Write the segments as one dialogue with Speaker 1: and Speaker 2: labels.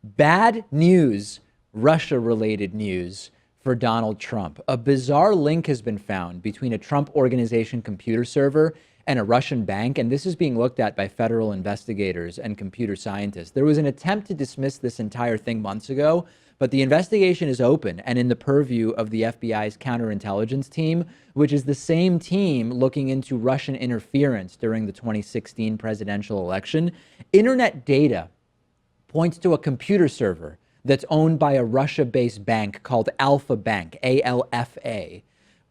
Speaker 1: Bad news, Russia-related news for Donald Trump. A bizarre link has been found between a Trump Organization computer server and a Russian bank, and this is being looked at by federal investigators and computer scientists. There was an attempt to dismiss this entire thing months ago, but the investigation is open and in the purview of the FBI's counterintelligence team, which is the same team looking into Russian interference during the 2016 presidential election. Internet data points to a computer server that's owned by a Russia-based bank called Alfa Bank, ALFA,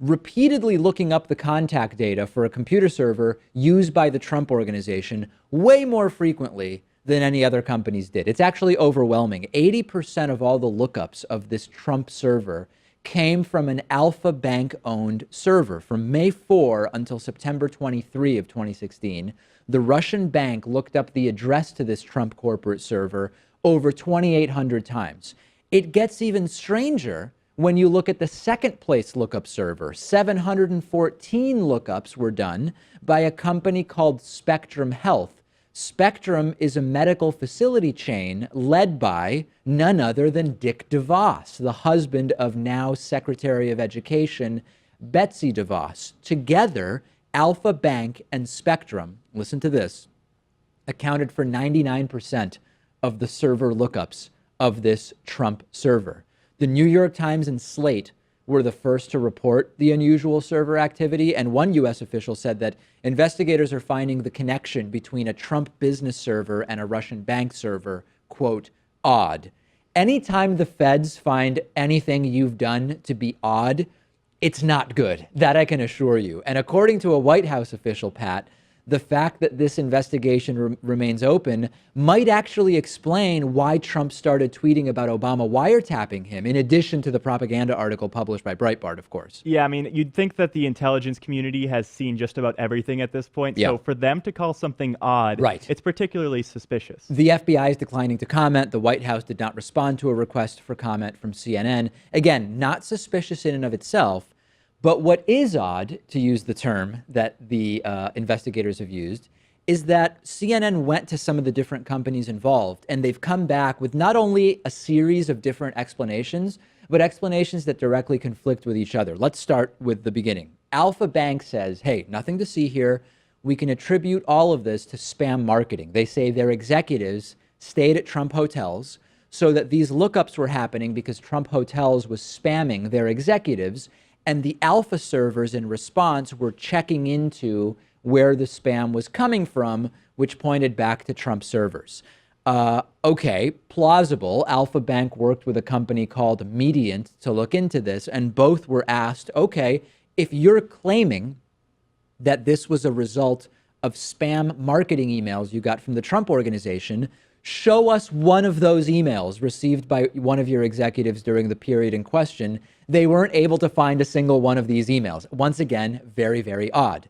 Speaker 1: repeatedly looking up the contact data for a computer server used by the Trump Organization way more frequently than any other companies did. It's actually overwhelming. 80% of all the lookups of this Trump server came from an Alfa Bank-owned server. From May 4 until September 23 of 2016, the Russian bank looked up the address to this Trump corporate server over 2,800 times. It gets even stranger when you look at the second place lookup server. 714 lookups were done by a company called Spectrum Health. Spectrum is a medical facility chain led by none other than Dick DeVos, the husband of now Secretary of Education Betsy DeVos. Together, Alfa Bank and Spectrum, listen to this, accounted for 99% of the server lookups of this Trump server. The New York Times and Slate were the first to report the unusual server activity, and one U.S. official said that investigators are finding the connection between a Trump business server and a Russian bank server, quote, odd. Anytime the feds find anything you've done to be odd, it's not good. That I can assure you. And according to a White House official, Pat, the fact that this investigation remains open might actually explain why Trump started tweeting about Obama wiretapping him, in addition to the propaganda article published by Breitbart, of course.
Speaker 2: Yeah, I mean, you'd think that the intelligence community has seen just about everything at this point.
Speaker 1: Yeah.
Speaker 2: So for them to call something odd,
Speaker 1: right,
Speaker 2: it's particularly suspicious.
Speaker 1: The FBI is declining to comment. The White House did not respond to a request for comment from CNN. Again, not suspicious in and of itself. But what is odd, to use the term that the investigators have used, is that CNN went to some of the different companies involved, and they've come back with not only a series of different explanations, but explanations that directly conflict with each other. Let's start with the beginning. Alfa Bank says, hey, nothing to see here. We can attribute all of this to spam marketing. They say their executives stayed at Trump hotels so that these lookups were happening because Trump Hotels was spamming their executives, and the Alfa servers in response were checking into where the spam was coming from, which pointed back to Trump servers. Okay, plausible. Alfa Bank worked with a company called Mediant to look into this, and both were asked, okay, if you're claiming that this was a result of spam marketing emails you got from the Trump Organization, show us one of those emails received by one of your executives during the period in question. They weren't able to find a single one of these emails. Once again, very, very odd.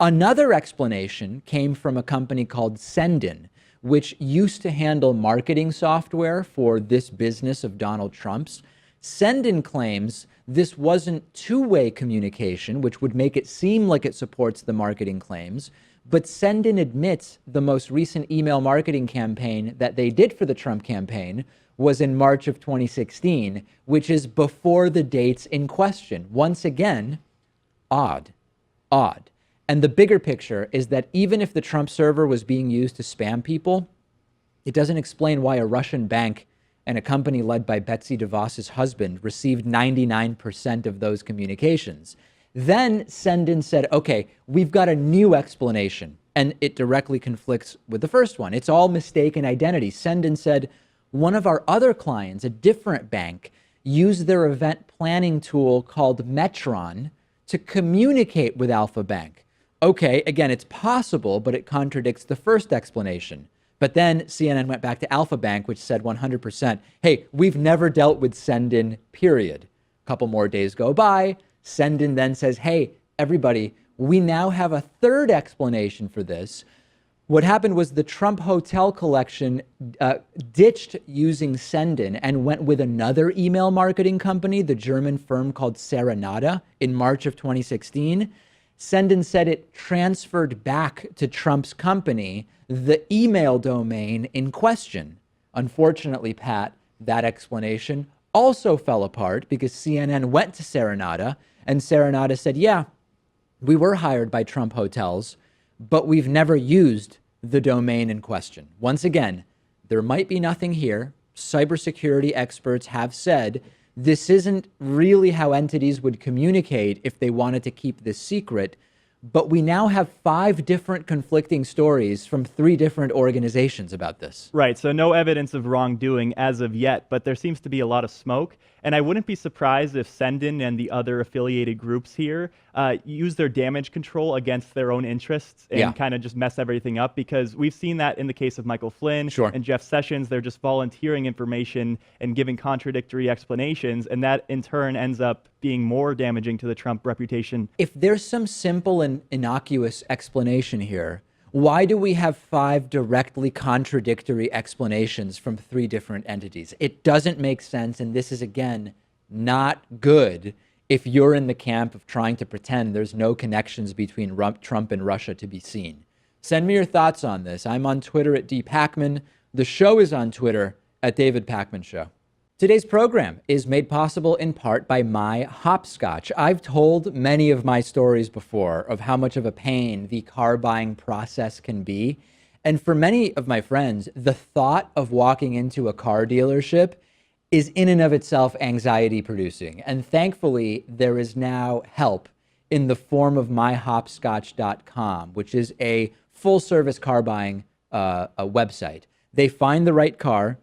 Speaker 1: Another explanation came from a company called Sendin, which used to handle marketing software for this business of Donald Trump's. Sendin claims this wasn't two-way communication, which would make it seem like it supports the marketing claims. But Sendin admits the most recent email marketing campaign that they did for the Trump campaign was in March of 2016, which is before the dates in question. Once again, odd. And the bigger picture is that even if the Trump server was being used to spam people, it doesn't explain why a Russian bank and a company led by Betsy DeVos's husband received 99% of those communications. Then Sendin said, okay, we've got a new explanation, and it directly conflicts with the first one. It's all mistaken identity. Sendin said, one of our other clients, a different bank, used their event planning tool called Metron to communicate with Alfa Bank. Okay, again, it's possible, but it contradicts the first explanation. But then CNN went back to Alfa Bank, which said 100%, hey, we've never dealt with Sendin, period. A couple more days go by. Sendin then says, hey, everybody, we now have a third explanation for this. What happened was the Trump Hotel collection ditched using Sendin and went with another email marketing company, the German firm called Serenata, in March of 2016. Sendin said it transferred back to Trump's company the email domain in question. Unfortunately, Pat, that explanation also fell apart because CNN went to Serenata, and Serenata said, yeah, we were hired by Trump hotels, but we've never used the domain in question. Once again, there might be nothing here. Cybersecurity experts have said this isn't really how entities would communicate if they wanted to keep this secret. But we now have 5 different conflicting stories from 3 different organizations about this.
Speaker 2: Right. So no evidence of wrongdoing as of yet, but there seems to be a lot of smoke. And I wouldn't be surprised if Sendin and the other affiliated groups here use their damage control against their own interests and kind of just mess everything up, because we've seen that in the case of Michael Flynn and Jeff Sessions. They're just volunteering information and giving contradictory explanations, and that in turn ends up being more damaging to the Trump reputation.
Speaker 1: If there's some simple and innocuous explanation here, why do we have 5 directly contradictory explanations from 3 different entities? It doesn't make sense, and this is, again, not good if you're in the camp of trying to pretend there's no connections between Trump and Russia to be seen. Send me your thoughts on this. I'm on Twitter at @dpakman. The show is on Twitter at David Pakman Show. Today's program is made possible in part by My Hopscotch. I've told many of my stories before of how much of a pain the car buying process can be. And for many of my friends, the thought of walking into a car dealership is in and of itself anxiety producing. And thankfully, there is now help in the form of myhopscotch.com, which is a full service car buying a website. They find the right car,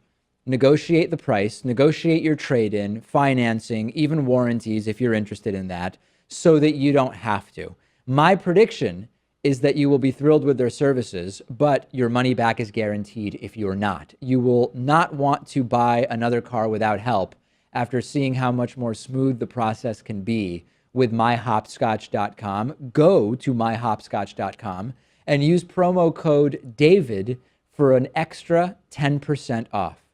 Speaker 1: negotiate the price, negotiate your trade-in, financing, even warranties if you're interested in that, so that you don't have to. My prediction is that you will be thrilled with their services, but your money back is guaranteed if you're not. You will not want to buy another car without help after seeing how much more smooth the process can be with myhopscotch.com. Go to myhopscotch.com and use promo code DAVID for an extra 10% off.